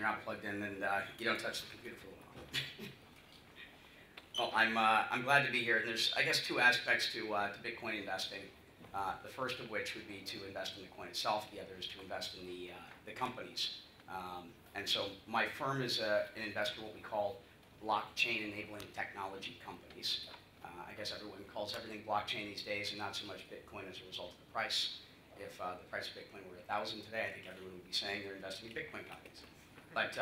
you're not plugged in, then you don't touch the computer for a while. Well, I'm glad to be here, and there's, I guess, two aspects to Bitcoin investing. The first of which would be to invest in the coin itself. The other is to invest in the companies. And so my firm is an investor in what we call blockchain-enabling technology companies. I guess everyone calls everything blockchain these days, and not so much Bitcoin as a result of the price. If the price of Bitcoin were 1,000 today, I think everyone would be saying they're investing in Bitcoin companies. But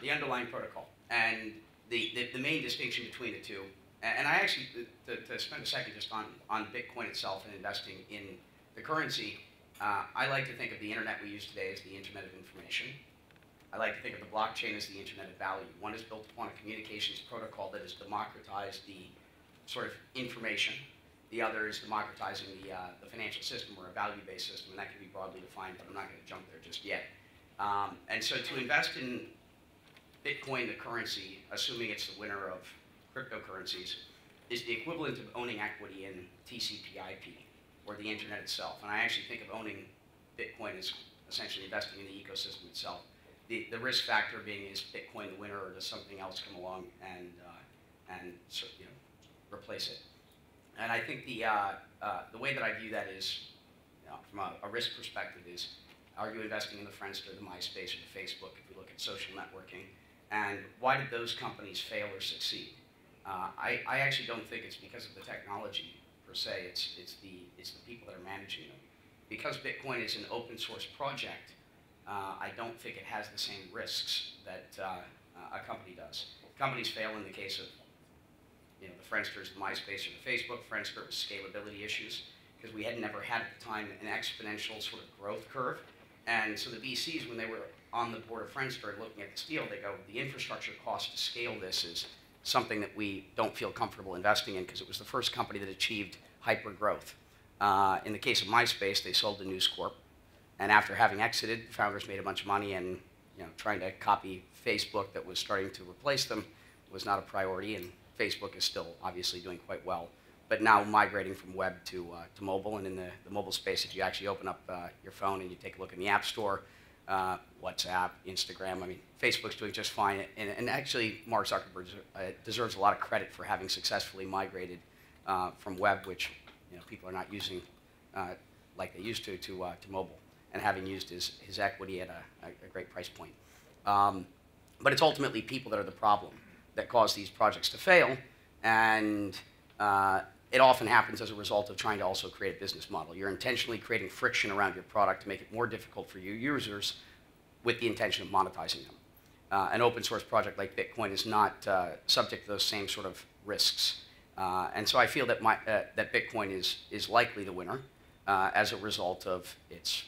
the underlying protocol and the main distinction between the two. And I actually, to spend a second just on Bitcoin itself and investing in the currency, I like to think of the internet we use today as the internet of information. I like to think of the blockchain as the internet of value. One is built upon a communications protocol that has democratized the sort of information. The other is democratizing the financial system, or a value-based system, and that can be broadly defined, but I'm not going to jump there just yet. And so to invest in Bitcoin, the currency, assuming it's the winner of cryptocurrencies, is the equivalent of owning equity in TCP/IP, or the internet itself. And I actually think of owning Bitcoin as essentially investing in the ecosystem itself. The risk factor being, is Bitcoin the winner, or does something else come along and replace it? And I think the way that I view that is, from a risk perspective, is, are you investing in the Friendster, the MySpace, or the Facebook, if you look at social networking? And why did those companies fail or succeed? I actually don't think it's because of the technology per se. It's the people that are managing them. Because Bitcoin is an open source project, I don't think it has the same risks that a company does. Companies fail in the case of the Friendsters, the MySpace, or the Facebook. Friendster was scalability issues, because we had never had at the time an exponential sort of growth curve. And so the VCs, when they were on the board of Friendster looking at this deal, they go, the infrastructure cost to scale this is something that we don't feel comfortable investing in, because it was the first company that achieved hyper growth. In the case of MySpace, they sold to News Corp, and after having exited, the founders made a bunch of money, and trying to copy Facebook that was starting to replace them was not a priority, and Facebook is still obviously doing quite well, but now migrating from web to mobile. And in the mobile space, if you actually open up your phone and you take a look in the App Store, WhatsApp, Instagram, I mean, Facebook's doing just fine. And actually, Mark Zuckerberg deserves a lot of credit for having successfully migrated from web, which people are not using like they used to mobile, and having used his equity at a great price point. But it's ultimately people that are the problem that cause these projects to fail, and it often happens as a result of trying to also create a business model. You're intentionally creating friction around your product to make it more difficult for your users with the intention of monetizing them. An open source project like Bitcoin is not subject to those same sort of risks. And so I feel that, that Bitcoin is likely the winner as a result of its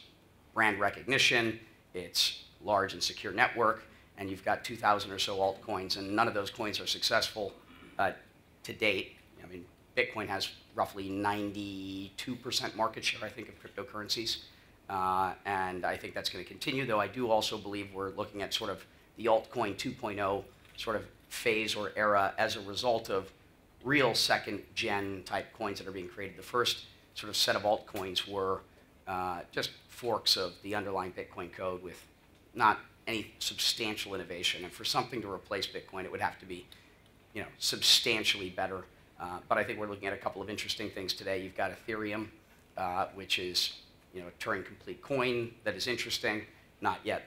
brand recognition, its large and secure network, and you've got 2,000 or so altcoins, and none of those coins are successful to date. I mean, Bitcoin has roughly 92% market share, I think, of cryptocurrencies, and I think that's going to continue, though I do also believe we're looking at sort of the altcoin 2.0 sort of phase or era as a result of real second-gen type coins that are being created. The first sort of set of altcoins were just forks of the underlying Bitcoin code with not any substantial innovation. And for something to replace Bitcoin, it would have to be, substantially better. But I think we're looking at a couple of interesting things today. You've got Ethereum, which is, a Turing-complete coin that is interesting. Not yet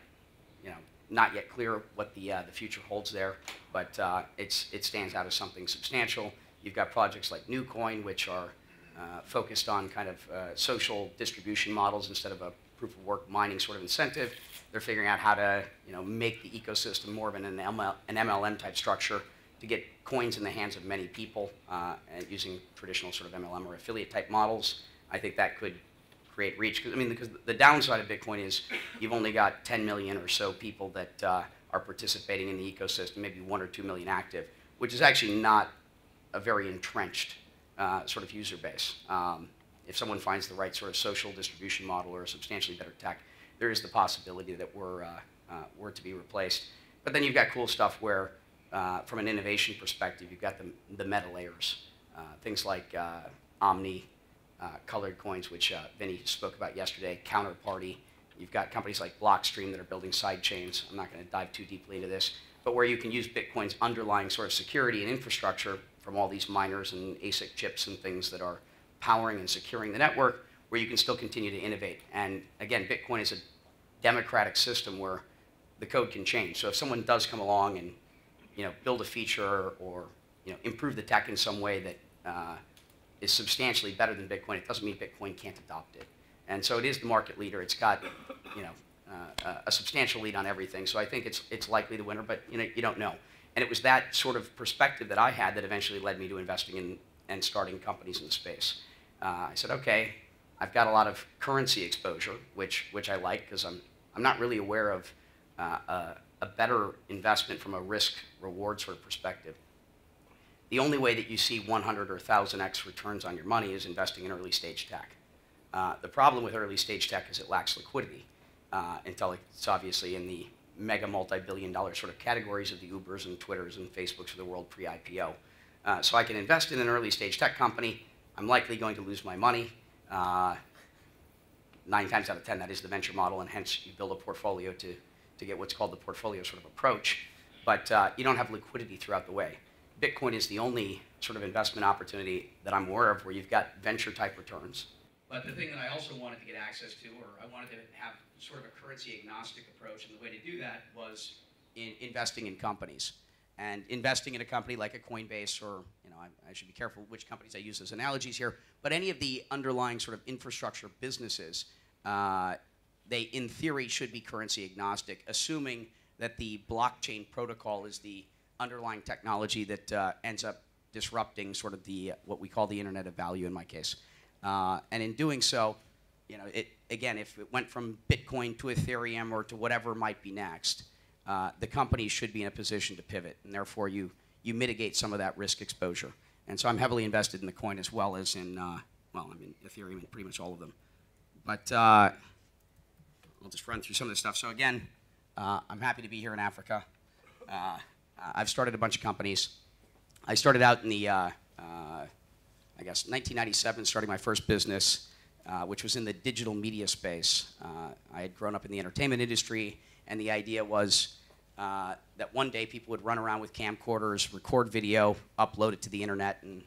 clear what the future holds there, but it stands out as something substantial. You've got projects like NewCoin, which are focused on kind of social distribution models instead of a proof of work mining sort of incentive. They're figuring out how to make the ecosystem more of an MLM type structure to get coins in the hands of many people using traditional sort of MLM or affiliate type models. I think that could create reach. Because the downside of Bitcoin is you've only got 10 million or so people that are participating in the ecosystem, maybe 1 or 2 million active, which is actually not a very entrenched sort of user base. If someone finds the right sort of social distribution model or a substantially better tech, there is the possibility that we're to be replaced. But then you've got cool stuff where, from an innovation perspective, you've got the meta layers, things like Omni, colored coins, which Vinny spoke about yesterday, Counterparty, You've got companies like Blockstream that are building side chains. I'm not going to dive too deeply into this, but where you can use Bitcoin's underlying sort of security and infrastructure from all these miners and ASIC chips and things that are powering and securing the network, where you can still continue to innovate. And again, Bitcoin is a democratic system where the code can change. So if someone does come along and build a feature or improve the tech in some way that is substantially better than Bitcoin, it doesn't mean Bitcoin can't adopt it. And so it is the market leader. It's got a substantial lead on everything. So I think it's likely to win, but you don't know. And it was that sort of perspective that I had that eventually led me to investing in and starting companies in the space. I said, okay, I've got a lot of currency exposure, which I like because I'm not really aware of a better investment from a risk-reward sort of perspective. The only way that you see 100 or 1,000x returns on your money is investing in early-stage tech. The problem with early-stage tech is it lacks liquidity until it's obviously in the mega multi-billion-dollar sort of categories of the Ubers and Twitters and Facebooks of the world pre-IPO. So I can invest in an early-stage tech company. I'm likely going to lose my money. 9 times out of 10, that is the venture model, and hence you build a portfolio to get what's called the portfolio sort of approach. But you don't have liquidity throughout the way. Bitcoin is the only sort of investment opportunity that I'm aware of where you've got venture-type returns. But the thing that I also wanted to get access to, or I wanted to have sort of a currency-agnostic approach, and the way to do that was in investing in companies. And investing in a company like a Coinbase, or I should be careful which companies I use as analogies here, but any of the underlying sort of infrastructure businesses, they in theory should be currency agnostic, assuming that the blockchain protocol is the underlying technology that ends up disrupting sort of the what we call the Internet of Value in my case. And in doing so, again, if it went from Bitcoin to Ethereum or to whatever might be next, the company should be in a position to pivot, and therefore you mitigate some of that risk exposure. And so I'm heavily invested in the coin as well as in, Ethereum and pretty much all of them. But I'll just run through some of this stuff. So again, I'm happy to be here in Africa. I've started a bunch of companies. I started out in the, 1997, starting my first business, which was in the digital media space. I had grown up in the entertainment industry, and the idea was that one day people would run around with camcorders, record video, upload it to the internet, and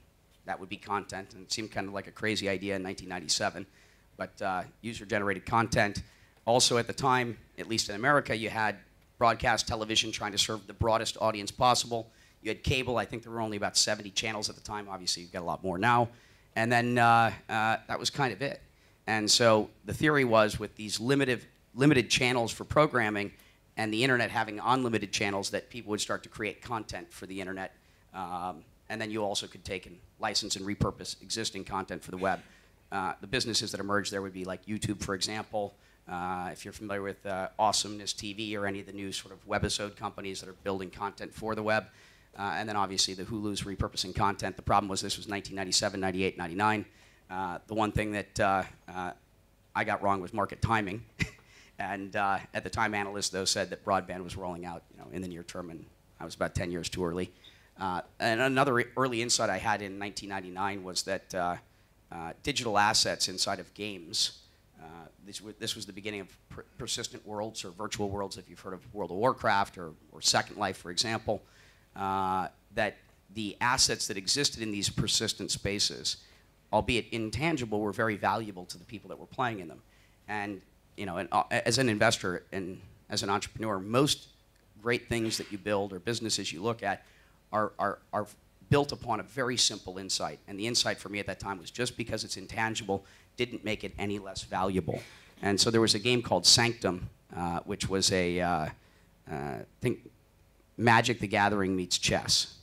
that would be content. And it seemed kind of like a crazy idea in 1997, but user-generated content. Also at the time, at least in America, you had broadcast television trying to serve the broadest audience possible. You had cable. I think there were only about 70 channels at the time. Obviously, you've got a lot more now. And then that was kind of it. And so the theory was with these limited channels for programming and the internet having unlimited channels that people would start to create content for the internet. And then you also could take and license and repurpose existing content for the web. The businesses that emerged there would be like YouTube, for example. If you're familiar with Awesomeness TV or any of the new sort of webisode companies that are building content for the web. And then obviously the Hulu's repurposing content. The problem was this was 1997, 98, 99. The one thing that I got wrong was market timing. And at the time, analysts, though, said that broadband was rolling out in the near term, and I was about 10 years too early. And another early insight I had in 1999 was that digital assets inside of games, this was the beginning of persistent worlds or virtual worlds, if you've heard of World of Warcraft or Second Life, for example, that the assets that existed in these persistent spaces, albeit intangible, were very valuable to the people that were playing in them. And as an investor and as an entrepreneur, most great things that you build or businesses you look at are built upon a very simple insight. And the insight for me at that time was just because it's intangible didn't make it any less valuable. And so there was a game called Sanctum, which was I think Magic the Gathering meets chess.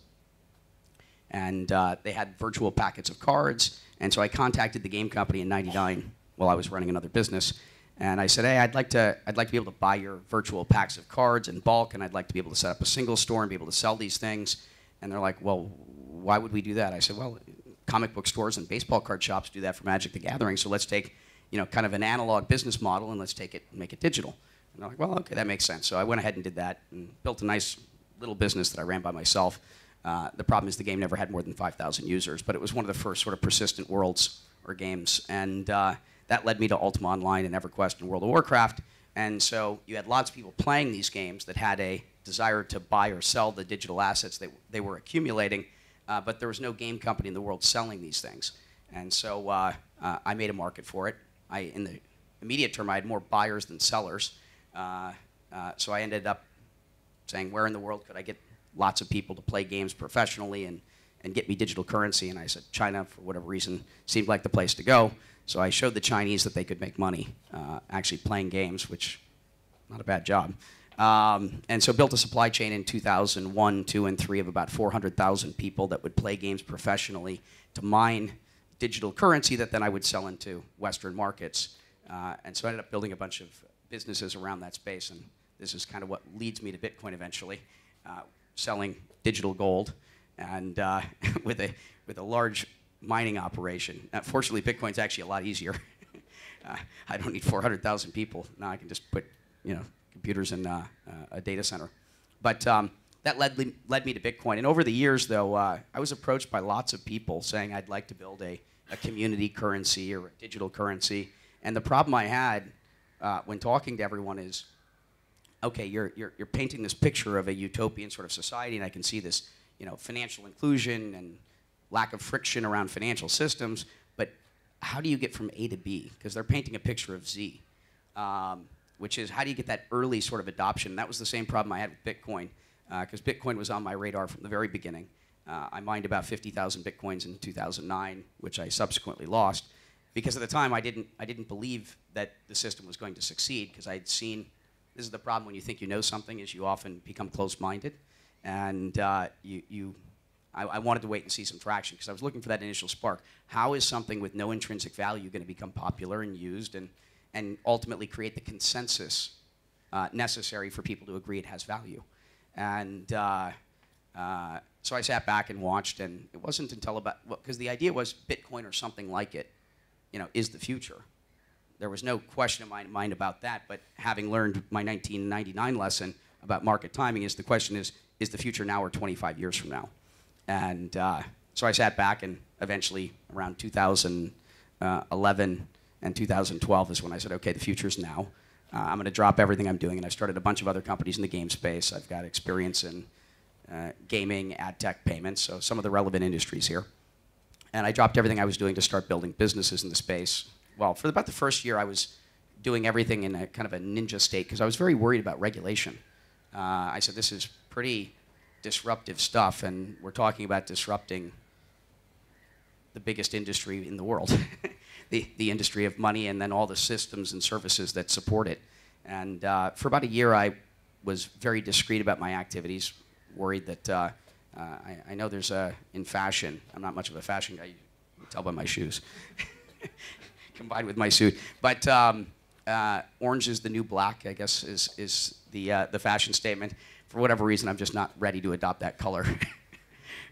And they had virtual packets of cards. And so I contacted the game company in '99 while I was running another business. And I said, hey, I'd like to be able to buy your virtual packs of cards in bulk, and I'd like to be able to set up a single store and be able to sell these things. And they're like, well, why would we do that? I said, well, comic book stores and baseball card shops do that for Magic the Gathering, so let's take kind of an analog business model and let's take it and make it digital. And they're like, well, okay, that makes sense. So I went ahead and did that and built a nice little business that I ran by myself. The problem is the game never had more than 5,000 users, but it was one of the first sort of persistent worlds or games. And that that led me to Ultima Online and EverQuest and World of Warcraft. And so you had lots of people playing these games that had a desire to buy or sell the digital assets they were accumulating, but there was no game company in the world selling these things. And so I made a market for it. In the immediate term, I had more buyers than sellers. So I ended up saying, where in the world could I get lots of people to play games professionally and get me digital currency? And I said, China, for whatever reason, seemed like the place to go. So I showed the Chinese that they could make money actually playing games, which, not a bad job. And so built a supply chain in 2001, 2, and 3 of about 400,000 people that would play games professionally to mine digital currency that then I would sell into Western markets. And so I ended up building a bunch of businesses around that space. And this is kind of what leads me to Bitcoin eventually, selling digital gold and with a large mining operation. Fortunately, Bitcoin's actually a lot easier. I don't need 400,000 people. Now I can just put, computers in a data center. But that led me to Bitcoin. And over the years, though, I was approached by lots of people saying I'd like to build a community currency or a digital currency. And the problem I had when talking to everyone is, okay, you're painting this picture of a utopian sort of society, and I can see this, financial inclusion and lack of friction around financial systems, but how do you get from A to B? Because they're painting a picture of Z, which is how do you get that early sort of adoption? And that was the same problem I had with Bitcoin, because Bitcoin was on my radar from the very beginning. I mined about 50,000 Bitcoins in 2009, which I subsequently lost, because at the time I didn't believe that the system was going to succeed, because I'd seen, this is the problem when you think you know something, is you often become close-minded, and I wanted to wait and see some traction because I was looking for that initial spark. How is something with no intrinsic value going to become popular and used and ultimately create the consensus necessary for people to agree it has value? And so I sat back and watched, and it wasn't until because the idea was Bitcoin or something like it, is the future. There was no question in my mind about that, but having learned my 1999 lesson about market timing, the question is the future now or 25 years from now? And so I sat back, and eventually around 2011 and 2012 is when I said, okay, the future's now. I'm going to drop everything I'm doing, and I started a bunch of other companies in the game space. I've got experience in gaming, ad tech, payments, so some of the relevant industries here. And I dropped everything I was doing to start building businesses in the space. Well, for about the first year, I was doing everything in a kind of a ninja state because I was very worried about regulation. I said, this is pretty disruptive stuff, and we're talking about disrupting the biggest industry in the world, the industry of money, and then all the systems and services that support it. And for about a year, I was very discreet about my activities, worried that I know there's in fashion, I'm not much of a fashion guy, you can tell by my shoes, combined with my suit. But orange is the new black, I guess, is the fashion statement. For whatever reason, I'm just not ready to adopt that color.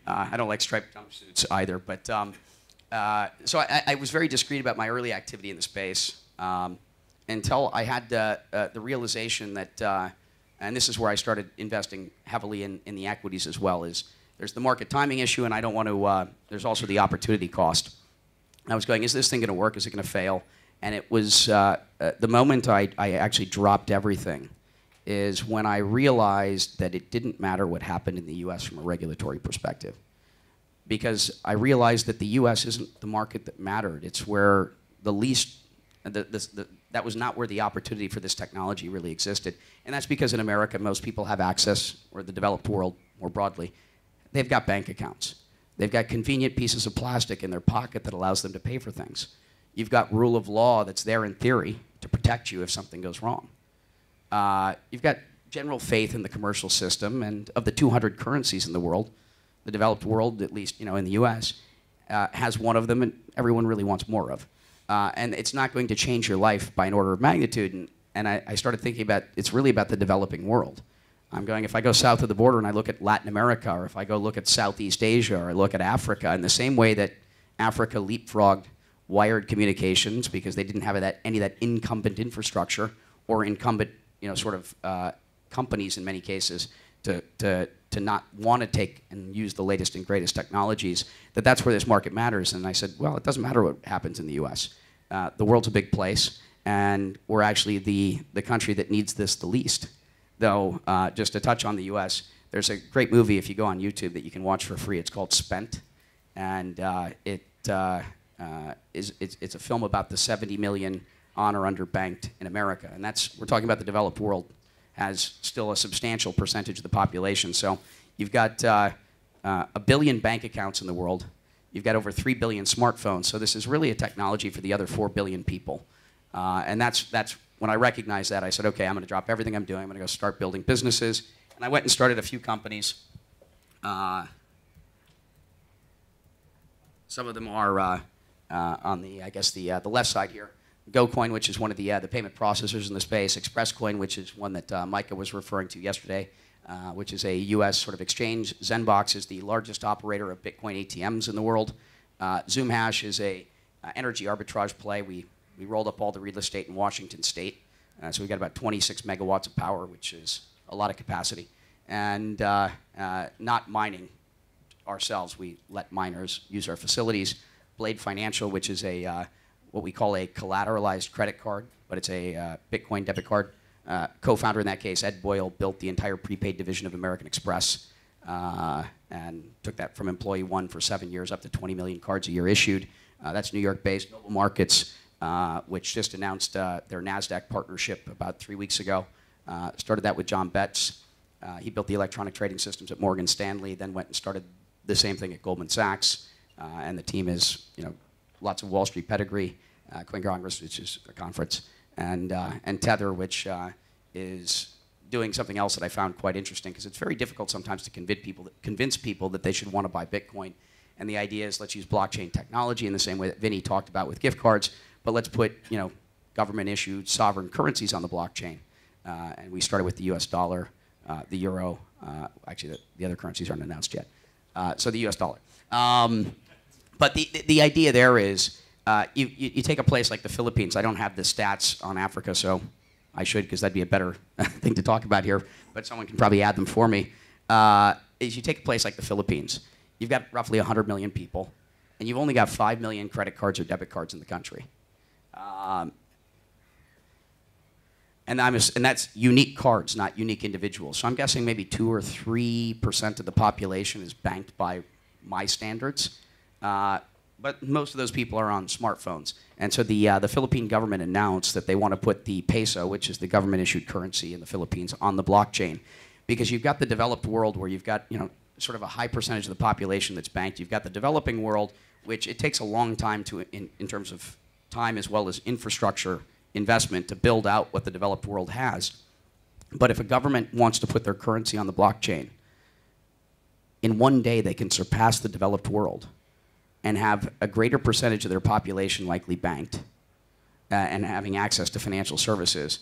I don't like striped jumpsuits either. But so I was very discreet about my early activity in the space until I had the realization that, and this is where I started investing heavily in the equities as well, is there's the market timing issue, and I don't want to, there's also the opportunity cost. I was going, is this thing going to work? Is it going to fail? And it was the moment I actually dropped everything is when I realized that it didn't matter what happened in the US from a regulatory perspective. Because I realized that the US isn't the market that mattered. It's where the least, that was not where the opportunity for this technology really existed. And that's because in America, most people have access, or the developed world more broadly, they've got bank accounts. They've got convenient pieces of plastic in their pocket that allows them to pay for things. You've got rule of law that's there in theory to protect you if something goes wrong. You've got general faith in the commercial system, and of the 200 currencies in the world, the developed world, at least in the US, has one of them, and everyone really wants more of. And it's not going to change your life by an order of magnitude. And I started thinking about, it's really about the developing world. I'm going, if I go south of the border and I look at Latin America, or if I go look at Southeast Asia, or I look at Africa, in the same way that Africa leapfrogged wired communications because they didn't have any of that incumbent infrastructure or incumbent sort of companies in many cases to not want to take and use the latest and greatest technologies, that's where this market matters. And I said, well, it doesn't matter what happens in the US. the world's a big place, and we're actually the country that needs this the least. Though, just to touch on the U.S., there's a great movie, if you go on YouTube, that you can watch for free. It's called Spent, and it's a film about the 70 million on or underbanked in America, and we're talking about the developed world has still a substantial percentage of the population. So you've got 1 billion bank accounts in the world. You've got over 3 billion smartphones. So this is really a technology for the other 4 billion people. And that's when I recognized that, I said, okay, I'm going to drop everything I'm doing. I'm going to go start building businesses. And I went and started a few companies. Some of them are on the, I guess, the left side here. GoCoin, which is one of the payment processors in the space. ExpressCoin, which is one that Micah was referring to yesterday, which is a U.S. sort of exchange. Zenbox is the largest operator of Bitcoin ATMs in the world. ZoomHash is a energy arbitrage play. We rolled up all the real estate in Washington State. So we got about 26 megawatts of power, which is a lot of capacity. And not mining ourselves. We let miners use our facilities. Blade Financial, which is a what we call a collateralized credit card, but it's a Bitcoin debit card. Co-founder in that case, Ed Boyle, built the entire prepaid division of American Express and took that from employee one for 7 years up to 20 million cards a year issued. That's New York-based. Noble Markets, which just announced their NASDAQ partnership about 3 weeks ago. Started that with John Betts. He built the electronic trading systems at Morgan Stanley, then went and started the same thing at Goldman Sachs. And the team is, lots of Wall Street pedigree, Coin Congress, which is a conference, and Tether, which is doing something else that I found quite interesting, because it's very difficult sometimes to convince people that they should want to buy Bitcoin. And the idea is, let's use blockchain technology in the same way that Vinny talked about with gift cards, but let's put government-issued sovereign currencies on the blockchain. And we started with the U.S. dollar, the euro. Actually, the other currencies aren't announced yet. So the U.S. dollar. But the idea there is, you take a place like the Philippines. I don't have the stats on Africa, so I should, because that'd be a better thing to talk about here, but someone can probably add them for me. Is you take a place like the Philippines. You've got roughly 100 million people, and you've only got 5 million credit cards or debit cards in the country. And that's unique cards, not unique individuals. So I'm guessing maybe 2 or 3% of the population is banked by my standards. But most of those people are on smartphones. And so the Philippine government announced that they want to put the peso, which is the government-issued currency in the Philippines, on the blockchain. Because you've got the developed world where you've got sort of a high percentage of the population that's banked. You've got the developing world, which it takes a long time in terms of time as well as infrastructure investment to build out what the developed world has. But if a government wants to put their currency on the blockchain, in one day they can surpass the developed world and have a greater percentage of their population likely banked and having access to financial services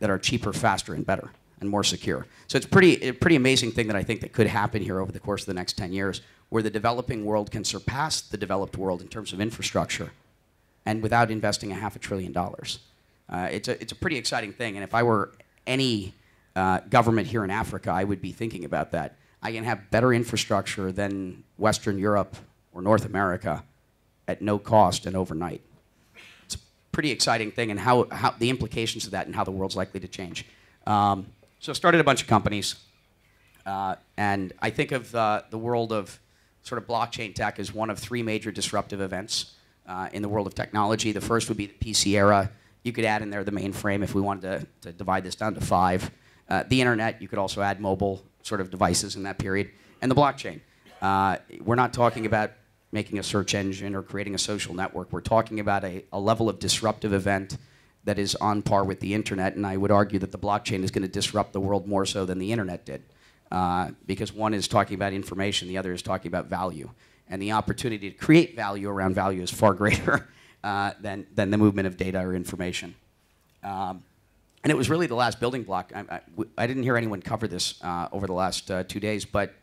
that are cheaper, faster, and better and more secure. So it's a pretty amazing thing that I think that could happen here over the course of the next 10 years, where the developing world can surpass the developed world in terms of infrastructure and without investing $500 billion. It's a pretty exciting thing, and if I were any government here in Africa, I would be thinking about that. I can have better infrastructure than Western Europe or North America at no cost and overnight. It's a pretty exciting thing, and how the implications of that and how the world's likely to change. So I started a bunch of companies, and I think of the world of sort of blockchain tech as one of 3 major disruptive events in the world of technology. The first would be the PC era. You could add in there the mainframe if we wanted to divide this down to 5. The internet, you could also add mobile sort of devices in that period. And the blockchain. We're not talking about making a search engine or creating a social network. We're talking about a level of disruptive event that is on par with the internet, and I would argue that the blockchain is going to disrupt the world more so than the internet did. Because one is talking about information, the other is talking about value. And the opportunity to create value around value is far greater than the movement of data or information. And it was really the last building block. I didn't hear anyone cover this over the last 2 days, but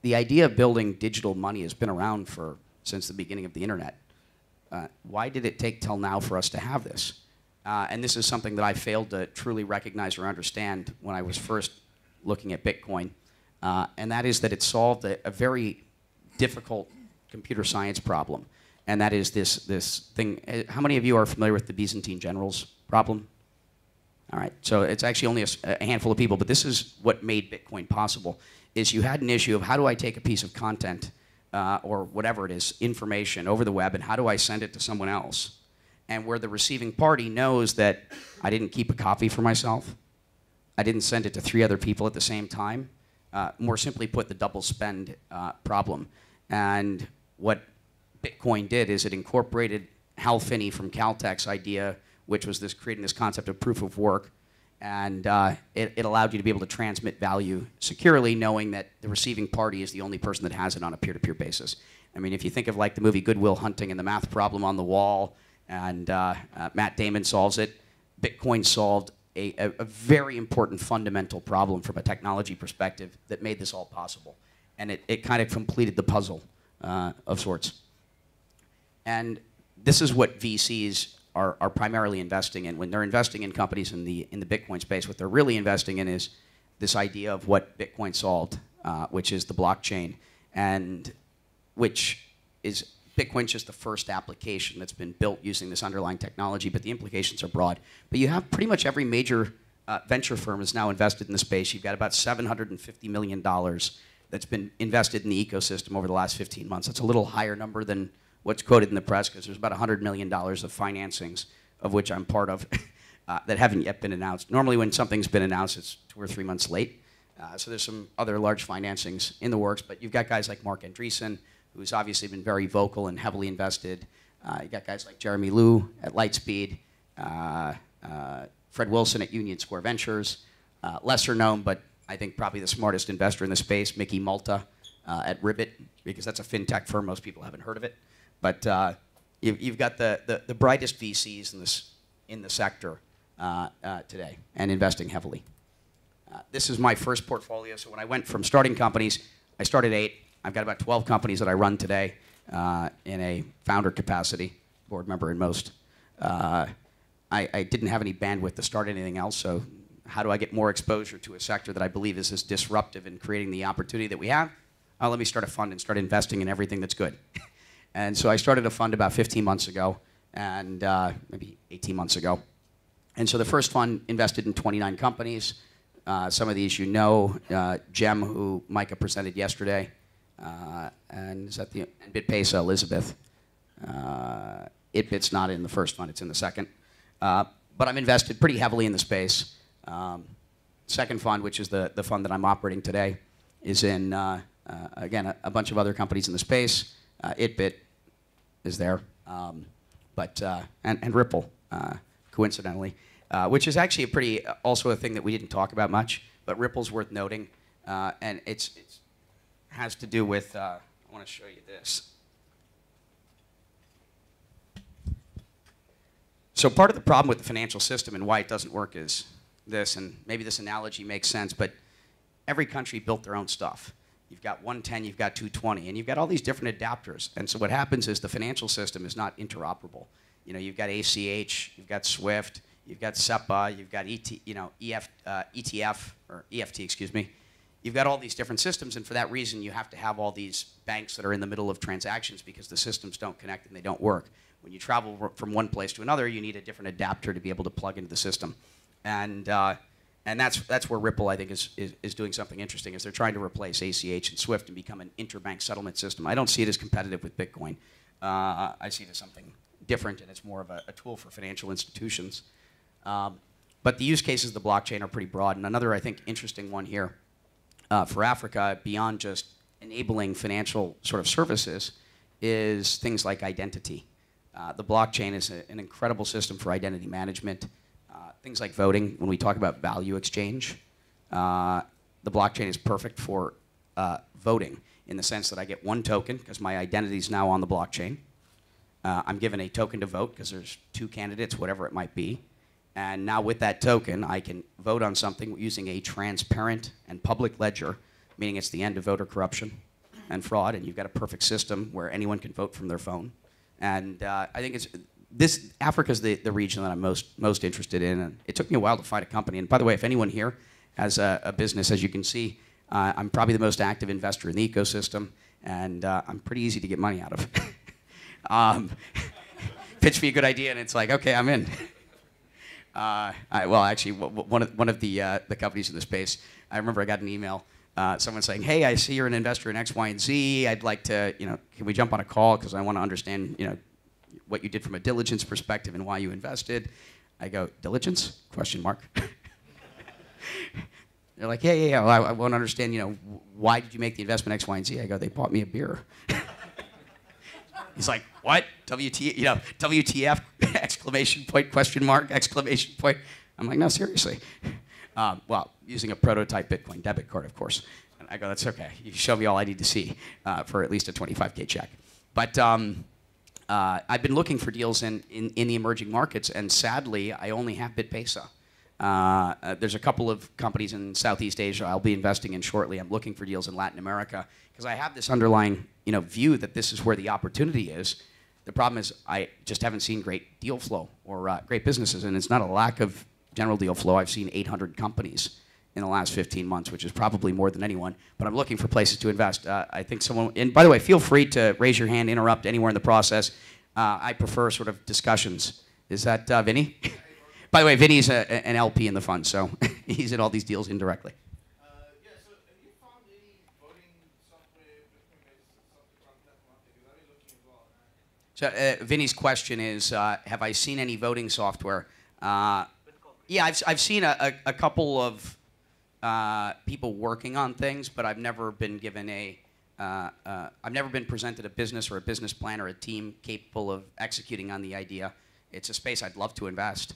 the idea of building digital money has been around since the beginning of the internet. Why did it take till now for us to have this? And this is something that I failed to truly recognize or understand when I was first looking at Bitcoin. And that is that it solved a very difficult computer science problem. and that is this thing. How many of you are familiar with the Byzantine generals problem? All right, so it's actually only a handful of people, but this is what made Bitcoin possible, is you had an issue of how do I take a piece of content or whatever it is, information over the web, and how do I send it to someone else? And where the receiving party knows that I didn't keep a copy for myself, I didn't send it to 3 other people at the same time, more simply put, the double spend problem. And what Bitcoin did is it incorporated Hal Finney from Caltech's idea, which was creating this concept of proof of work, and it allowed you to be able to transmit value securely, knowing that the receiving party is the only person that has it on a peer-to-peer basis. I mean, if you think of like the movie Good Will Hunting and the math problem on the wall, and Matt Damon solves it, Bitcoin solved a very important fundamental problem from a technology perspective that made this all possible. And it kind of completed the puzzle of sorts. And this is what VCs are primarily investing in. When they're investing in companies in the Bitcoin space, what they're really investing in is this idea of what Bitcoin solved, which is the blockchain, and which is Bitcoin's just the first application that's been built using this underlying technology, but the implications are broad. But you have pretty much every major venture firm is now invested in the space. You've got about $750 million that's been invested in the ecosystem over the last 15 months. That's a little higher number than what's quoted in the press, because there's about $100 million of financings, of which I'm part of, that haven't yet been announced. Normally when something's been announced, it's 2 or 3 months late. So there's some other large financings in the works, but you've got guys like Mark Andreessen, who's obviously been very vocal and heavily invested. You got guys like Jeremy Liu at Lightspeed, Fred Wilson at Union Square Ventures, lesser known, but I think probably the smartest investor in the space, Mickey Malta at Ribbit, because that's a fintech firm. Most people haven't heard of it. But you've got the brightest VCs in the sector today, and investing heavily. This is my first portfolio. So when I went from starting companies, I started 8. I've got about 12 companies that I run today in a founder capacity, board member in most. I didn't have any bandwidth to start anything else, so how do I get more exposure to a sector that I believe is as disruptive in creating the opportunity that we have? Let me start a fund and start investing in everything that's good. And so I started a fund about 15 months ago, and maybe 18 months ago. And so the first fund invested in 29 companies. Some of these you know, Gem, who Micah presented yesterday, and is that the BitPesa, Elizabeth. ItBit's not in the first fund, it's in the second. But I'm invested pretty heavily in the space. Second fund, which is the fund that I'm operating today, is in, again, a bunch of other companies in the space. ItBit is there, and Ripple, coincidentally, which is actually also a thing that we didn't talk about much, but Ripple's worth noting, and it's has to do with, I want to show you this. So part of the problem with the financial system and why it doesn't work is this, and maybe this analogy makes sense, but every country built their own stuff. You've got 110, you've got 220, and you've got all these different adapters. And so what happens is the financial system is not interoperable. You know, you've got ACH, you've got SWIFT, you've got SEPA, you've got ETF, or EFT, excuse me. You've got all these different systems, and for that reason, you have to have all these banks that are in the middle of transactions because the systems don't connect and they don't work. When you travel from one place to another, you need a different adapter to be able to plug into the system. And that's where Ripple, I think, is doing something interesting, is they're trying to replace ACH and SWIFT and become an interbank settlement system. I don't see it as competitive with Bitcoin. I see it as something different, and it's more of a tool for financial institutions. But the use cases of the blockchain are pretty broad. And another, I think, interesting one here for Africa, beyond just enabling financial sort of services, is things like identity. The blockchain is an incredible system for identity management. Things like voting, when we talk about value exchange, the blockchain is perfect for voting in the sense that I get one token because my identity is now on the blockchain. I'm given a token to vote because there's 2 candidates, whatever it might be. And now with that token, I can vote on something using a transparent and public ledger, meaning it's the end of voter corruption and fraud, and you've got a perfect system where anyone can vote from their phone. And I think Africa's the region that I'm most interested in. And it took me a while to find a company. And by the way, if anyone here has a business, as you can see, I'm probably the most active investor in the ecosystem, and I'm pretty easy to get money out of. Um, pitch me a good idea, and it's like, okay, I'm in. Well, actually, one of the companies in the space, I remember I got an email, someone saying, hey, I see you're an investor in X, Y, and Z. I'd like to, can we jump on a call because I want to understand, what you did from a diligence perspective and why you invested. I go, diligence? Question mark. They're like, yeah. Well, I want to understand, why did you make the investment X, Y, and Z? I go, they bought me a beer. He's like, what? WTF, exclamation point, question mark, exclamation point. I'm like, no, seriously. Well, using a prototype Bitcoin debit card, of course. And I go, that's okay. You show me all I need to see for at least a 25K check. But I've been looking for deals in the emerging markets, and sadly, I only have BitPesa. There's a couple of companies in Southeast Asia I'll be investing in shortly. I'm looking for deals in Latin America because I have this underlying view that this is where the opportunity is. The problem is I just haven't seen great deal flow or great businesses, and it's not a lack of general deal flow. I've seen 800 companies in the last 15 months, which is probably more than anyone, but I'm looking for places to invest. I think someone, and by the way, feel free to raise your hand, interrupt anywhere in the process. I prefer sort of discussions. Is that Vinny? By the way, Vinny's an LP in the fund, so he's in all these deals indirectly. Yeah, so have you found any voting software, Bitcoin-based software on that market? Because I've been looking as well. So Vinny's question is, have I seen any voting software? Yeah, I've seen a couple of people working on things, but I've never been given I've never been presented a business or a business plan or a team capable of executing on the idea. It's a space I'd love to invest.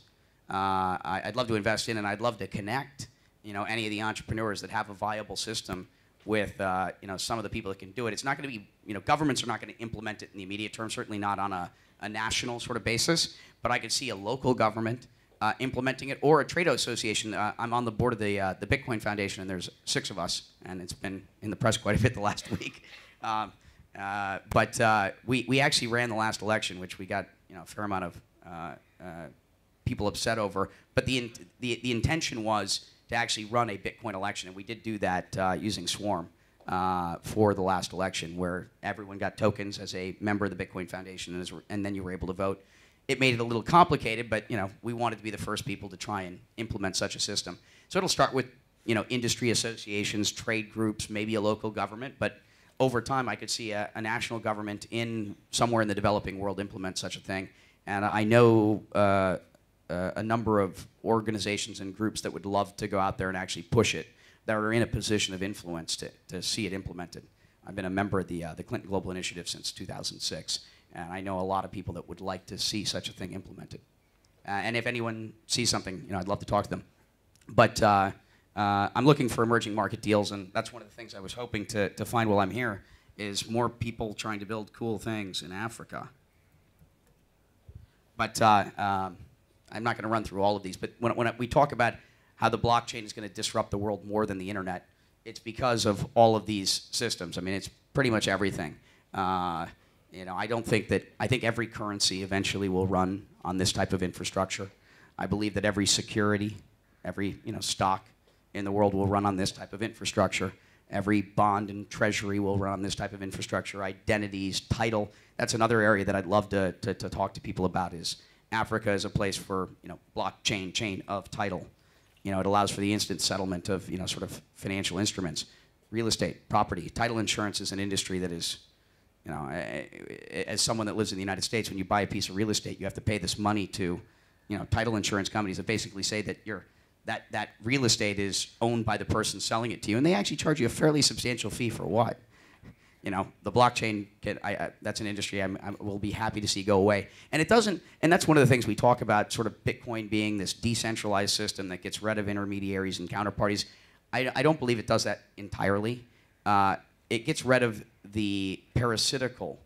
I'd love to invest in, and I'd love to connect, any of the entrepreneurs that have a viable system with, some of the people that can do it. It's not going to be, governments are not going to implement it in the immediate term, certainly not on a national sort of basis, but I could see a local government implementing it, or a trade association. I'm on the board of the Bitcoin Foundation, and there's 6 of us, and it's been in the press quite a bit the last week. But we actually ran the last election, which we got a fair amount of people upset over. But the intention was to actually run a Bitcoin election, and we did do that using Swarm for the last election, where everyone got tokens as a member of the Bitcoin Foundation, and then you were able to vote. It made it a little complicated, but we wanted to be the first people to try and implement such a system. So it'll start with industry associations, trade groups, maybe a local government, but over time I could see a national government somewhere in the developing world implement such a thing. And I know a number of organizations and groups that would love to go out there and actually push it, that are in a position of influence to see it implemented. I've been a member of the Clinton Global Initiative since 2006. And I know a lot of people that would like to see such a thing implemented. And if anyone sees something, I'd love to talk to them. But I'm looking for emerging market deals, and that's one of the things I was hoping to find while I'm here, is more people trying to build cool things in Africa. But I'm not going to run through all of these, but when we talk about how the blockchain is going to disrupt the world more than the internet, it's because of all of these systems. I mean, it's pretty much everything. I think every currency eventually will run on this type of infrastructure. I believe that every security, every stock in the world will run on this type of infrastructure. Every bond and treasury will run on this type of infrastructure. Identities, title. That's another area that I'd love to talk to people about. Is Africa is a place for blockchain, chain of title. It allows for the instant settlement of sort of financial instruments, real estate, property. Title insurance is an industry that is, as someone that lives in the United States, when you buy a piece of real estate, you have to pay this money to, title insurance companies that basically say that that real estate is owned by the person selling it to you, and they actually charge you a fairly substantial fee for what? The blockchain, that's an industry I will be happy to see go away. And it doesn't, and that's one of the things we talk about, sort of Bitcoin being this decentralized system that gets rid of intermediaries and counterparties. I don't believe it does that entirely. It gets rid of the parasitical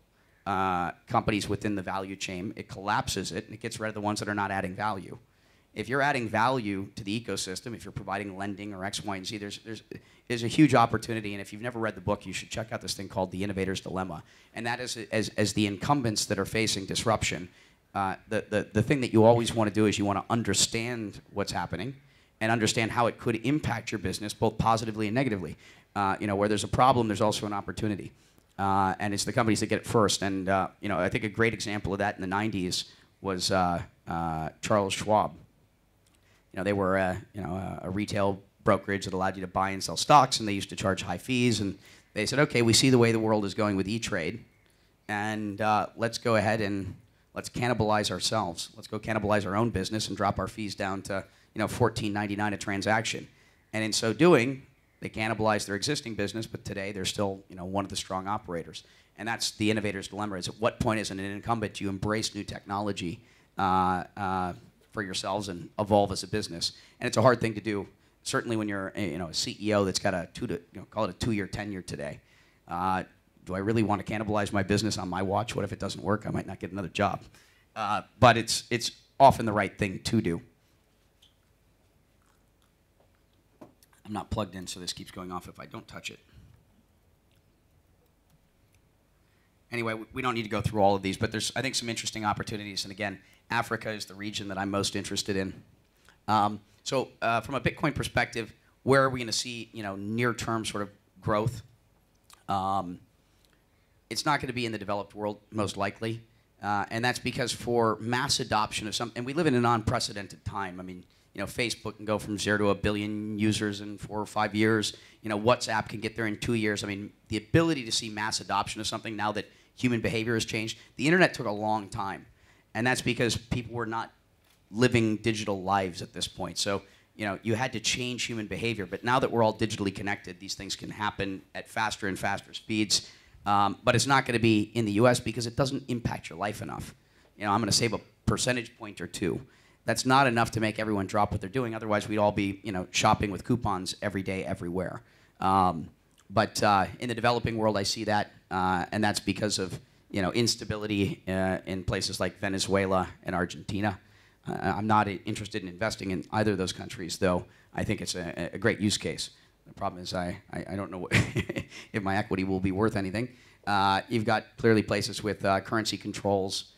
companies within the value chain. It collapses it, and it gets rid of the ones that are not adding value. If you're adding value to the ecosystem, if you're providing lending or X, Y, and Z, there's a huge opportunity. And if you've never read the book, you should check out this thing called The Innovators Dilemma. And that is, as the incumbents that are facing disruption, the thing that you always want to do is you want to understand what's happening and understand how it could impact your business, both positively and negatively. Where there's a problem, there's also an opportunity. and it's the companies that get it first. And I think a great example of that in the 90s was Charles Schwab. They were a retail brokerage that allowed you to buy and sell stocks, and they used to charge high fees. And they said, okay, we see the way the world is going with E-Trade, and let's go ahead and let's cannibalize ourselves. Let's go cannibalize our own business and drop our fees down to $14.99 a transaction. And in so doing, they cannibalized their existing business, but today they're still one of the strong operators. And that's the Innovators Dilemma: is at what point, as an incumbent, do you embrace new technology for yourselves and evolve as a business? And it's a hard thing to do, certainly when you're a CEO that's got a call it a 2-year tenure today. Do I really want to cannibalize my business on my watch? What if it doesn't work? I might not get another job. But it's often the right thing to do. I'm not plugged in, so this keeps going off if I don't touch it. Anyway, we don't need to go through all of these, but there's, I think, some interesting opportunities. And again, Africa is the region that I'm most interested in. So from a Bitcoin perspective, where are we going to see near-term sort of growth? It's not going to be in the developed world, most likely. And that's because for mass adoption of something, and we live in an unprecedented time. I mean, Facebook can go from 0 to 1 billion users in 4 or 5 years. WhatsApp can get there in 2 years. I mean, the ability to see mass adoption of something now that human behavior has changed. The internet took a long time, and that's because people were not living digital lives at this point. So, you had to change human behavior. But now that we're all digitally connected, these things can happen at faster and faster speeds. But it's not going to be in the U.S. because it doesn't impact your life enough. I'm going to save a percentage point or two. That's not enough to make everyone drop what they're doing. Otherwise, we'd all be, shopping with coupons every day, everywhere. But in the developing world, I see that, and that's because of, instability in places like Venezuela and Argentina. I'm not interested in investing in either of those countries, though I think it's a great use case. The problem is I don't know if my equity will be worth anything. You've got clearly places with currency controls.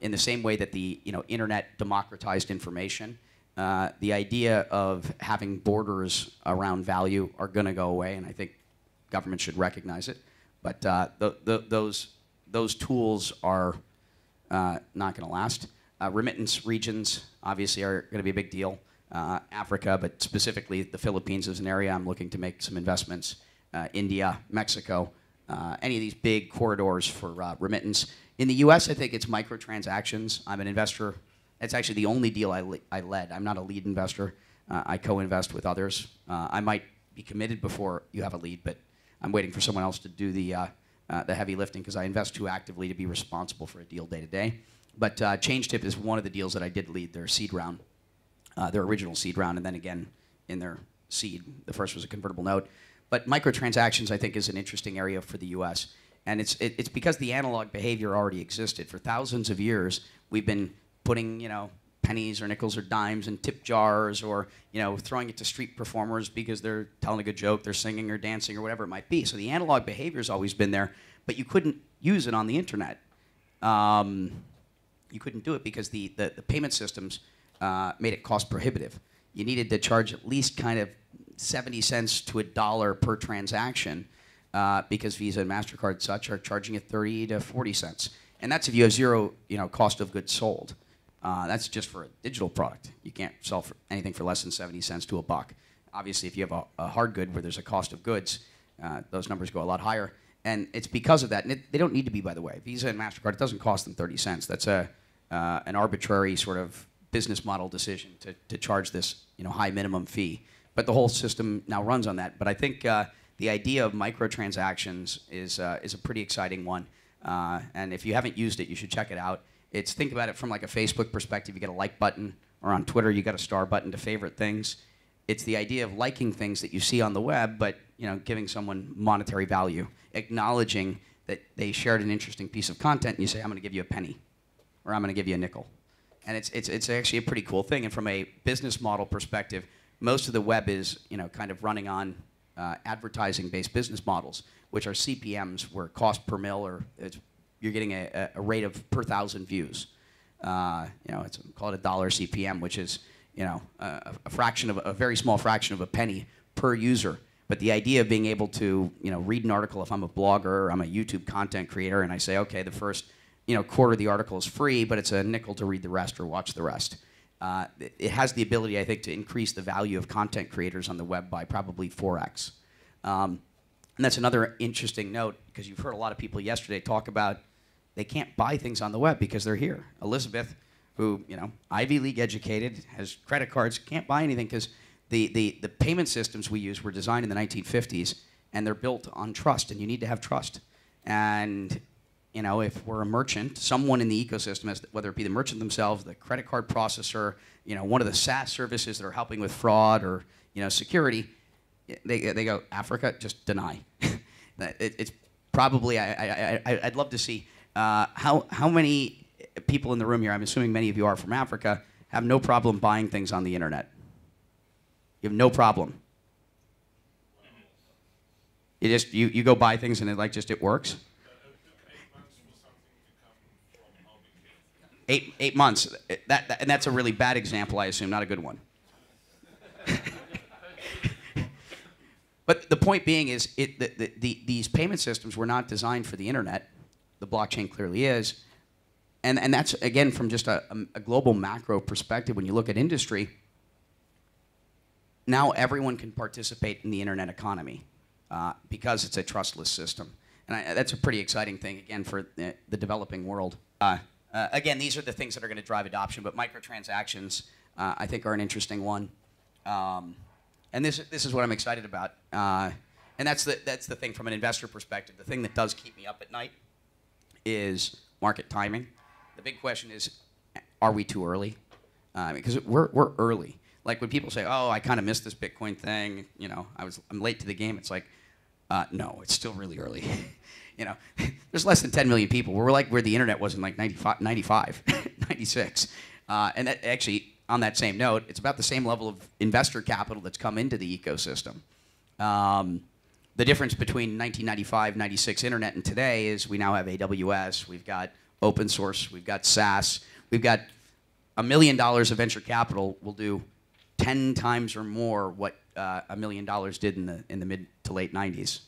In the same way that the internet democratized information, the idea of having borders around value are going to go away, and I think government should recognize it. But those tools are not going to last. Remittance regions obviously are going to be a big deal. Africa, but specifically the Philippines is an area I'm looking to make some investments. India, Mexico, any of these big corridors for remittance. In the U.S., I think it's microtransactions. I'm an investor. It's actually the only deal I led. I'm not a lead investor. I co-invest with others. I might be committed before you have a lead, but I'm waiting for someone else to do the heavy lifting because I invest too actively to be responsible for a deal day to day. But ChangeTip is one of the deals that I did lead their seed round, their original seed round, and then again in their seed. The first was a convertible note. But microtransactions, I think, is an interesting area for the U.S. And it's because the analog behavior already existed. For thousands of years, we've been putting, pennies or nickels or dimes in tip jars, or, throwing it to street performers because they're telling a good joke, they're singing or dancing or whatever it might be. So the analog behavior's always been there, but you couldn't use it on the internet. You couldn't do it because the payment systems made it cost prohibitive. You needed to charge at least kind of 70 cents to $1 per transaction. Because Visa and MasterCard and such are charging it 30 to 40 cents. And that's if you have zero cost of goods sold. That's just for a digital product. You can't sell for anything for less than 70 cents to $1. Obviously, if you have a hard good where there's a cost of goods, those numbers go a lot higher. And it's because of that. And they don't need to be, by the way. Visa and MasterCard, it doesn't cost them 30 cents. That's an arbitrary sort of business model decision to charge this high minimum fee. But the whole system now runs on that. But I think the idea of microtransactions is a pretty exciting one, and if you haven't used it, you should check it out. Think about it from like a Facebook perspective. You get a like button, or on Twitter, you got a star button to favorite things. It's the idea of liking things that you see on the web, but giving someone monetary value, acknowledging that they shared an interesting piece of content, and you say, I'm going to give you a penny, or I'm going to give you a nickel, and it's actually a pretty cool thing. And from a business model perspective, most of the web is kind of running on advertising-based business models, which are CPMs, where cost per mil, or you're getting a rate of per 1,000 views. It's call it $1 CPM, which is a fraction of a very small fraction of a penny per user. But the idea of being able to, read an article, if I'm a blogger, I'm a YouTube content creator, and I say, okay, the first, quarter of the article is free, but it's a nickel to read the rest or watch the rest. It has the ability, I think, to increase the value of content creators on the web by probably 4x. And that's another interesting note, because you've heard a lot of people yesterday talk about they can't buy things on the web because they're here. Elizabeth, who, Ivy League educated, has credit cards, can't buy anything because the payment systems we use were designed in the 1950s, and they're built on trust, and you need to have trust. And if we're a merchant, someone in the ecosystem, whether it be the merchant themselves, the credit card processor, one of the SaaS services that are helping with fraud or security, they go, Africa, just deny. It's probably, I'd love to see how many people in the room here, I'm assuming many of you are from Africa, have no problem buying things on the internet. You have no problem. You go buy things and it works. 8 months. And that's a really bad example, I assume, not a good one. But the point being is, these payment systems were not designed for the internet. The blockchain clearly is. And that's, again, from just a global macro perspective, when you look at industry, now everyone can participate in the internet economy because it's a trustless system. And that's a pretty exciting thing, again, for the developing world. Again, these are the things that are going to drive adoption, but microtransactions, I think, are an interesting one. And this is what I'm excited about. And that's the thing from an investor perspective. The thing that does keep me up at night is market timing. The big question is, are we too early? Because we're early. Like when people say, "Oh, I kind of missed this Bitcoin thing," I'm late to the game. It's like, no, it's still really early. There's less than 10 million people. We're like where the internet was in like 95, 96. And that actually, on that same note, it's about the same level of investor capital that's come into the ecosystem. The difference between 1995, 96 internet and today is we now have AWS, we've got open source, we've got SaaS, we've got $1 million of venture capital will do 10 times or more what $1 million did in the mid to late 90s.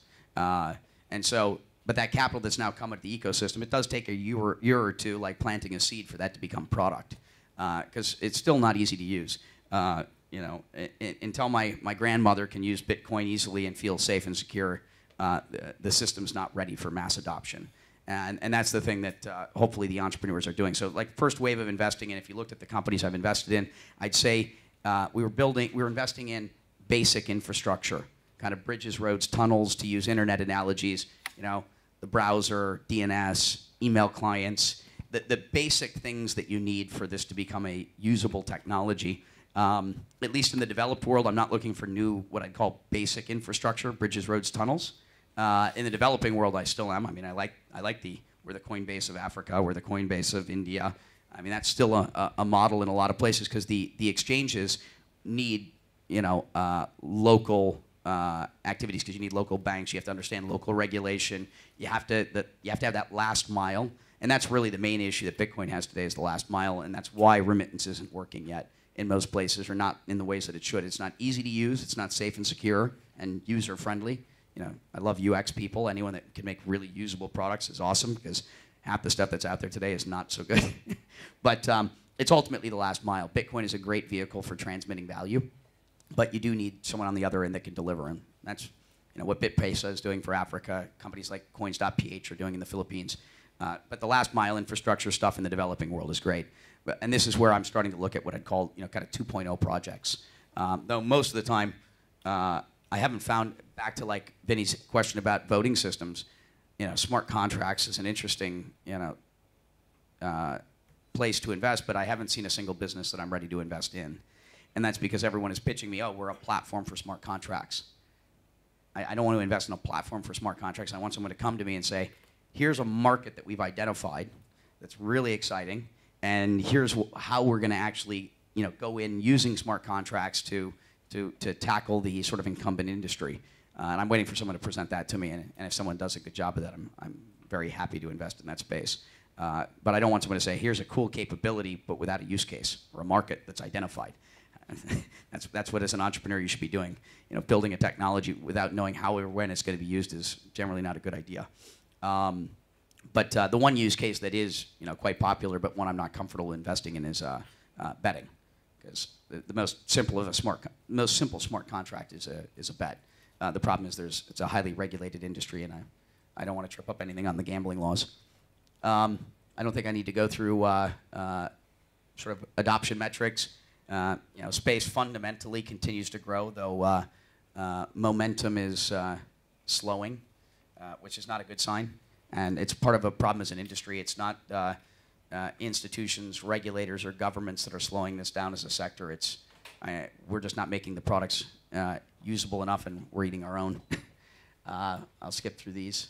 But that capital that's now come into the ecosystem, it does take a year or two, like planting a seed, for that to become product, because it's still not easy to use. Until my grandmother can use Bitcoin easily and feel safe and secure, the system's not ready for mass adoption. And that's the thing that hopefully the entrepreneurs are doing. So like first wave of investing in, if you looked at the companies I've invested in, I'd say we were investing in basic infrastructure, kind of bridges, roads, tunnels, to use internet analogies, the browser, DNS, email clients, the basic things that you need for this to become a usable technology. At least in the developed world, I'm not looking for new, what I'd call basic infrastructure, bridges, roads, tunnels. In the developing world, I still am. I mean, we're the Coinbase of Africa, we're the Coinbase of India. I mean, that's still a model in a lot of places, because the exchanges need, local activities, because you need local banks, you have to understand local regulation, you have to have that last mile, and that's really the main issue that Bitcoin has today, is the last mile, and that's why remittance isn't working yet in most places, or not in the ways that it should. It's not easy to use, it's not safe and secure and user friendly. I love UX people. Anyone that can make really usable products is awesome, because half the stuff that's out there today is not so good. But it's ultimately the last mile. Bitcoin is a great vehicle for transmitting value, but you do need someone on the other end that can deliver them. That's what BitPesa is doing for Africa. Companies like Coins.ph are doing in the Philippines. But the last mile infrastructure stuff in the developing world is great. And this is where I'm starting to look at what I'd call kind of 2.0 projects. Though most of the time, I haven't found, back to like Vinny's question about voting systems, smart contracts is an interesting place to invest, but I haven't seen a single business that I'm ready to invest in. And that's because everyone is pitching me, oh, we're a platform for smart contracts. I don't want to invest in a platform for smart contracts. I want someone to come to me and say, here's a market that we've identified that's really exciting, and here's how we're going to actually go in using smart contracts to tackle the sort of incumbent industry. And I'm waiting for someone to present that to me, and if someone does a good job of that, I'm very happy to invest in that space. But I don't want someone to say, here's a cool capability, but without a use case or a market that's identified. That's what, as an entrepreneur, you should be doing. Building a technology without knowing how or when it's going to be used is generally not a good idea. But the one use case that is quite popular, but one I'm not comfortable investing in, is betting, because the most simple smart contract is a bet. The problem is it's a highly regulated industry, and I don't want to trip up anything on the gambling laws. I don't think I need to go through sort of adoption metrics. Space fundamentally continues to grow, though momentum is slowing, which is not a good sign. And it's part of a problem as an industry. It's not institutions, regulators, or governments that are slowing this down as a sector. We're just not making the products usable enough, and we're eating our own. I'll skip through these.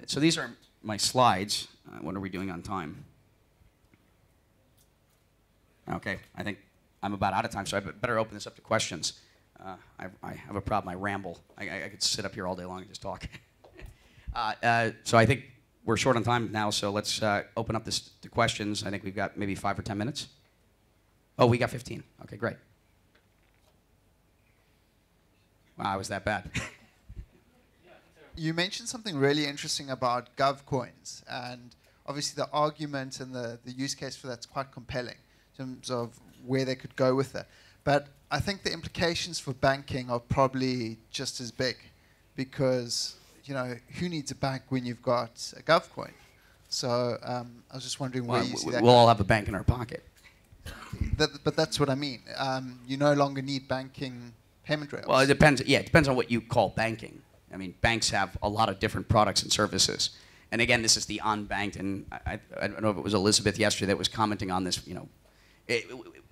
So these are my slides. What are we doing on time? Okay, I think I'm about out of time, so I better open this up to questions. I have a problem. I ramble. I could sit up here all day long and just talk. So I think we're short on time now, so let's open up this to questions. I think we've got maybe 5 or 10 minutes. Oh, we got 15. Okay, great. Wow, I was that bad. You mentioned something really interesting about GovCoins, and obviously the argument and the use case for that's quite compelling in terms of where they could go with it. But I think the implications for banking are probably just as big, because who needs a bank when you've got a GovCoin? So I was just wondering where you see that. We'll all have a bank in our pocket. But that's what I mean. You no longer need banking payment rails. Well, it depends. Yeah, it depends on what you call banking. I mean, banks have a lot of different products and services. And again, this is the unbanked. And I don't know if it was Elizabeth yesterday that was commenting on this.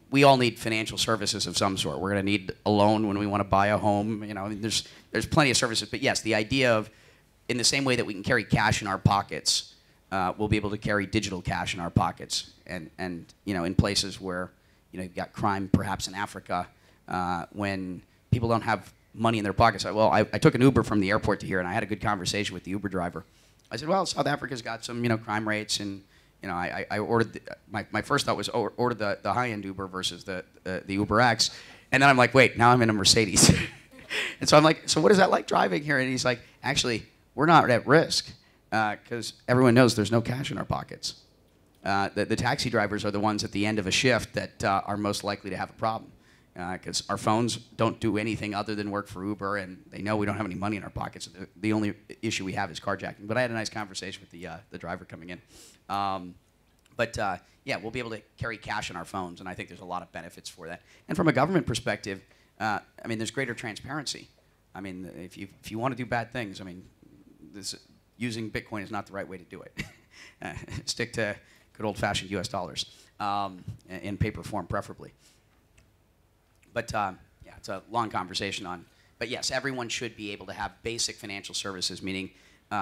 We all need financial services of some sort. We're going to need a loan when we want to buy a home. There's plenty of services. But yes, the idea of, in the same way that we can carry cash in our pockets, we'll be able to carry digital cash in our pockets. And in places where you've got crime, perhaps in Africa, when people don't have money in their pockets. I took an Uber from the airport to here, and I had a good conversation with the Uber driver. I said, well, South Africa's got some crime rates, and I ordered my first thought was order the high-end Uber versus the Uber X, and then I'm like, wait, now I'm in a Mercedes. And so I'm like, so what is that like driving here? And he's like, actually, we're not at risk, because everyone knows there's no cash in our pockets. The taxi drivers are the ones at the end of a shift that are most likely to have a problem, because our phones don't do anything other than work for Uber, and they know we don't have any money in our pockets. The only issue we have is carjacking. But I had a nice conversation with the driver coming in. Yeah, we'll be able to carry cash in our phones, and I think there's a lot of benefits for that. And from a government perspective, there's greater transparency. If you want to do bad things, using Bitcoin is not the right way to do it. Stick to good old-fashioned U.S. dollars in paper form, preferably. But yeah, it's a long conversation on. But yes, everyone should be able to have basic financial services, meaning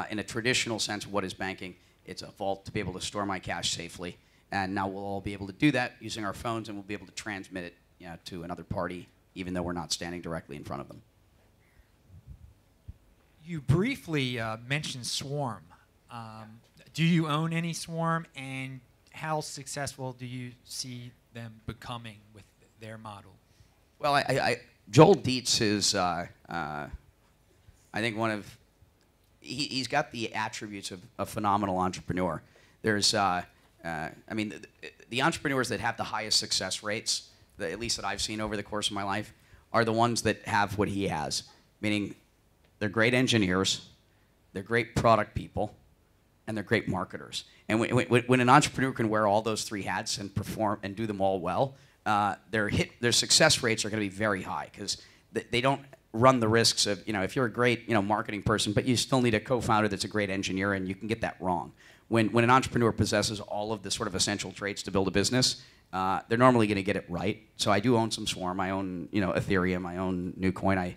in a traditional sense, what is banking? It's a vault to be able to store my cash safely. And now we'll all be able to do that using our phones, and we'll be able to transmit it to another party, even though we're not standing directly in front of them. You briefly mentioned Swarm. Do you own any Swarm, and how successful do you see them becoming with their model? Well, Joel Dietz is, I think, he's got the attributes of a phenomenal entrepreneur. There's, the entrepreneurs that have the highest success rates, at least that I've seen over the course of my life, are the ones that have what he has, meaning they're great engineers, they're great product people, and they're great marketers. And when an entrepreneur can wear all those three hats and perform and do them all well, their success rates are going to be very high, because they don't run the risks of, if you're a great marketing person, but you still need a co-founder that's a great engineer, and you can get that wrong. When an entrepreneur possesses all of the sort of essential traits to build a business, they're normally going to get it right. So I do own some Swarm. I own Ethereum. I own Newcoin.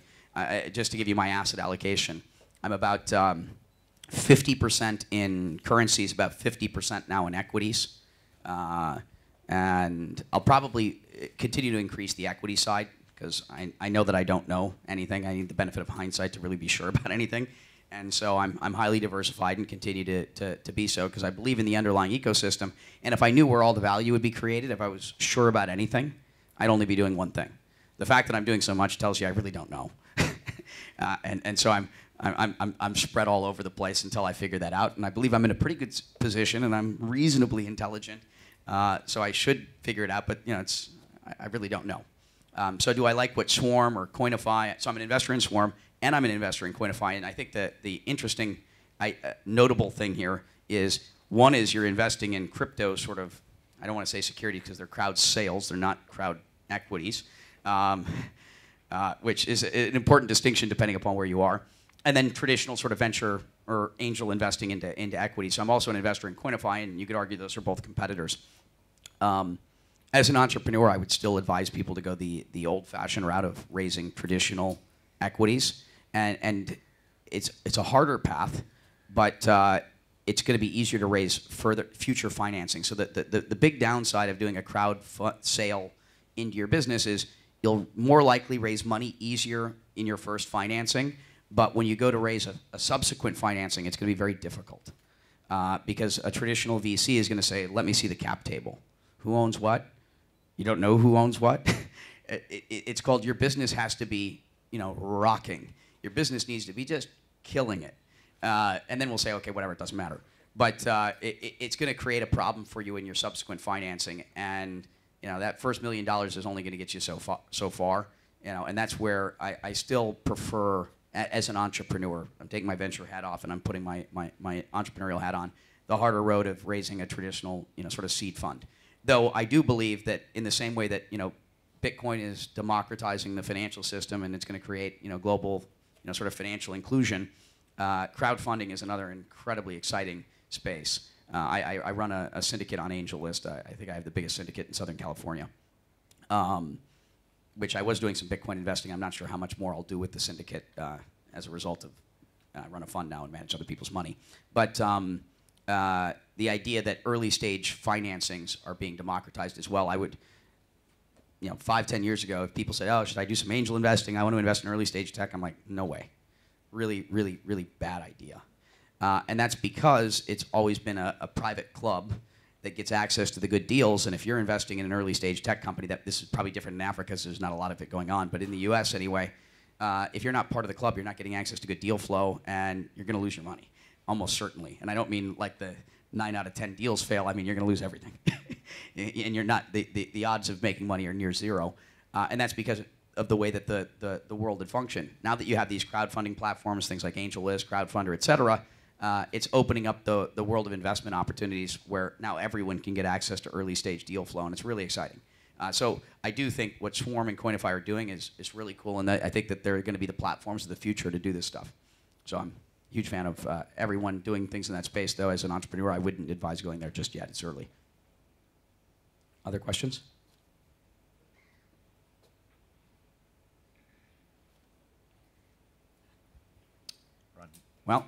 Just to give you my asset allocation, I'm about 50% in currencies, about 50% now in equities. And I'll probably continue to increase the equity side, because I know that I don't know anything. I need the benefit of hindsight to really be sure about anything. And so I'm highly diversified and continue to be so, because I believe in the underlying ecosystem. And if I knew where all the value would be created, if I was sure about anything, I'd only be doing one thing. The fact that I'm doing so much tells you I really don't know. And so I'm spread all over the place until I figure that out. And I believe I'm in a pretty good position, and I'm reasonably intelligent. So I should figure it out, but I really don't know. So do I like what Swarm or Coinify? So I'm an investor in Swarm, and I'm an investor in Coinify. And I think that the interesting, notable thing here is, one is you're investing in crypto sort of, I don't want to say security because they're crowd sales, they're not crowd equities, which is an important distinction depending upon where you are. And then traditional sort of venture or angel investing into equity. So I'm also an investor in Coinify, and you could argue those are both competitors. As an entrepreneur, I would still advise people to go the old-fashioned route of raising traditional equities. And it's a harder path, but it's going to be easier to raise future financing. So the big downside of doing a crowd sale into your business is you'll more likely raise money easier in your first financing, but when you go to raise a subsequent financing, it's going to be very difficult because a traditional VC is going to say, let me see the cap table. Who owns what? You don't know who owns what? It's called your business has to be, rocking. Your business needs to be just killing it. And then we'll say, okay, whatever, it doesn't matter. But it's going to create a problem for you in your subsequent financing. And that first $1 million is only going to get you so far. And that's where I still prefer, as an entrepreneur, I'm taking my venture hat off and I'm putting my entrepreneurial hat on, the harder road of raising a traditional sort of seed fund. Though I do believe that in the same way that Bitcoin is democratizing the financial system and it's going to create global sort of financial inclusion, crowdfunding is another incredibly exciting space. I run a syndicate on AngelList. I think I have the biggest syndicate in Southern California, which I was doing some Bitcoin investing. I'm not sure how much more I'll do with the syndicate as a result of I run a fund now and manage other people's money. But the idea that early stage financings are being democratized as well, I would, 5-10 years ago, if people said, oh, should I do some angel investing? I want to invest in early stage tech. I'm like, no way. Really, really, really bad idea. And that's because it's always been a private club that gets access to the good deals. And if you're investing in an early stage tech company, this is probably different in Africa because there's not a lot of it going on. But in the US anyway, if you're not part of the club, you're not getting access to good deal flow, and you're going to lose your money, almost certainly. And I don't mean like the 9 out of 10 deals fail. I mean, you're going to lose everything. And you're not, the odds of making money are near zero. And that's because of the way that the world had functioned. Now that you have these crowdfunding platforms, things like AngelList, Crowdfunder, et cetera, it's opening up the world of investment opportunities where now everyone can get access to early stage deal flow, and it's really exciting. So I do think what Swarm and Coinify are doing is really cool, and I think that they're going to be the platforms of the future to do this stuff. So I'm a huge fan of everyone doing things in that space, though as an entrepreneur, I wouldn't advise going there just yet. It's early. Other questions? Right. Well,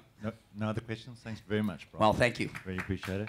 No other questions? Thanks very much, Brian. well, thank you. Really appreciate it.